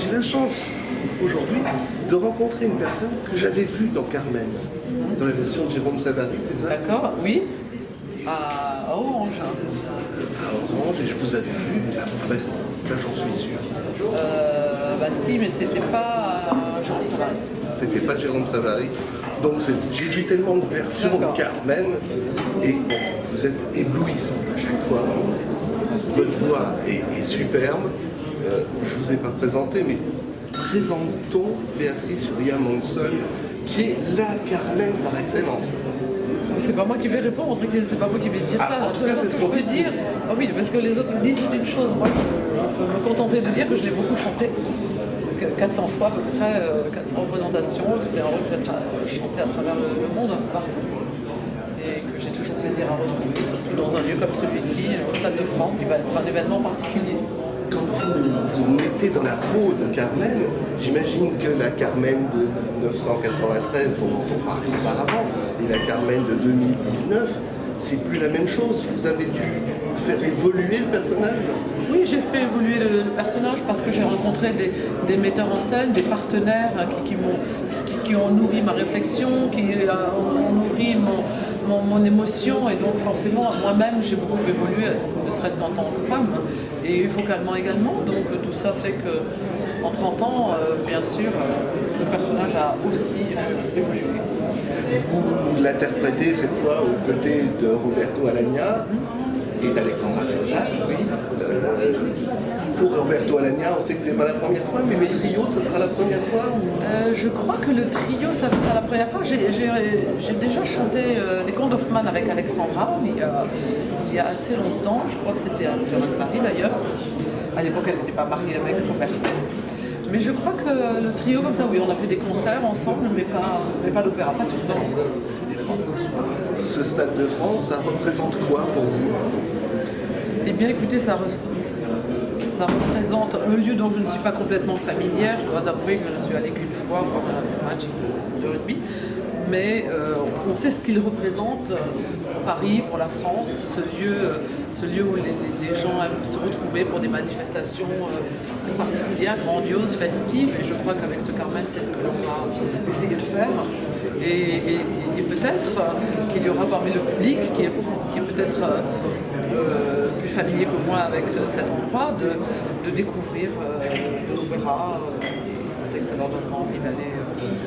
j'ai la chance aujourd'hui de rencontrer une personne que j'avais vue dans Carmen, dans la version de Jérôme Savary, c'est ça? D'accord, oui. À Orange. À Orange, et je vous avais vu à Bastille, ça j'en suis sûr. Bastille, mais c'était pas Jérôme Savary. C'était pas Jérôme Savary. Donc j'ai vu tellement de versions de Carmen, et bon, vous êtes éblouissante à chaque fois. Votre voix est superbe. Je ne vous ai pas présenté, mais présentons Béatrice Uria Monson, qui est la Carmen par excellence. C'est pas moi qui vais répondre, c'est pas moi qui vais dire ça. En tout cas, c'est ce qu'on peut dire. Ah oui, parce que les autres me disent une chose. Moi, je peux me contenter de dire que je l'ai beaucoup chanté. 400 fois à peu près, 400 représentations. J'ai chanté à travers le monde, partout. Et que j'ai toujours plaisir à retrouver, surtout dans un lieu comme celui-ci, au Stade de France, qui va être un événement particulier. Quand vous vous mettez dans la peau de Carmen, j'imagine que la Carmen de 1993 dont on parlait auparavant et la Carmen de 2019, c'est plus la même chose. Vous avez dû faire évoluer le personnage? Oui, j'ai fait évoluer le personnage parce que j'ai rencontré des metteurs en scène, des partenaires qui ont nourri ma réflexion, qui ont nourri mon émotion, et donc forcément moi-même j'ai beaucoup évolué, ne serait-ce qu'en tant que femme et vocalement également, donc tout ça fait que en 30 ans, bien sûr, le personnage a aussi évolué. Vous l'interprétez cette fois aux côtés de Roberto Alagna et d'Alexandra Clozac. Pour Roberto Alagna, on sait que c'est pas la première fois, mais le trio, ça sera la première fois Je crois que le trio, ça sera la première fois. J'ai déjà chanté les Contes d'Hoffmann avec Alexandra il y a assez longtemps. Je crois que c'était à l'Opéra de Paris d'ailleurs. À l'époque, elle n'était pas mariée avec Roberto. Mais je crois que le trio, comme ça, oui, on a fait des concerts ensemble, mais pas d'opéra, pas sur scène. Ce Stade de France, ça représente quoi pour vous? Eh bien, écoutez, ça représente un lieu dont je ne suis pas complètement familière. Je dois avouer que je ne suis allée qu'une fois voir un match de rugby. Mais on sait ce qu'il représente pour Paris, pour la France, ce lieu où les gens aiment se retrouver pour des manifestations particulières, grandioses, festives. Et je crois qu'avec ce Carmen, c'est ce que l'on va essayer de faire. Et peut-être qu'il y aura parmi le public, qui est peut-être plus familier que moi avec cet endroit, de découvrir l'opéra. Que ça leur donnera envie d'aller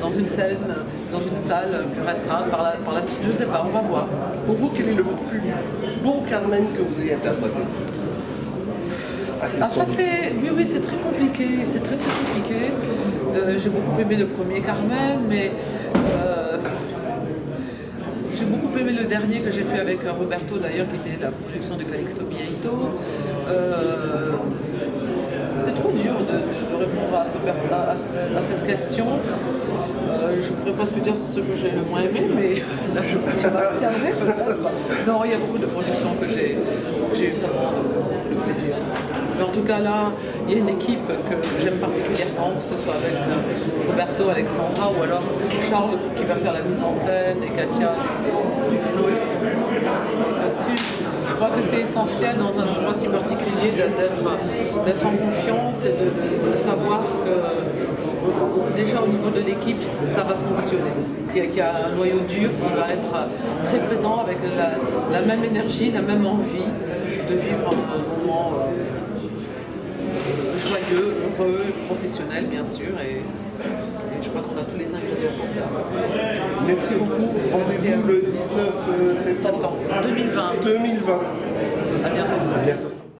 dans une salle plus restreinte par la suite. Je ne sais pas, on va voir. Pour vous, quel est le plus beau Carmen que vous ayez interprété? Oui, c'est très compliqué. C'est très compliqué. J'ai beaucoup aimé le premier Carmen, mais j'ai beaucoup aimé le dernier que j'ai fait avec Roberto d'ailleurs, qui était la production de Calixto Bieito. C'est trop dur de répondre à cette question. Je pourrais presque dire ce que j'ai le moins aimé, mais là je m'abstiendrai peut-être. Non, il y a beaucoup de productions que j'ai eu vraiment de plaisir. Mais en tout cas là, il y a une équipe que j'aime particulièrement, que ce soit avec Roberto, Alexandra ou alors Charles qui va faire la mise en scène et Katia du flow et du costume. Je crois que c'est essentiel dans un endroit si particulier d'être en confiance et de savoir que déjà au niveau de l'équipe ça va fonctionner. Il y a un noyau dur qui va être très présent avec la même énergie, la même envie de vivre un moment joyeux, heureux, professionnel bien sûr. Et je crois qu'on a tous les ingrédients pour ça. Merci beaucoup. Rendez-vous le 19 septembre 2020.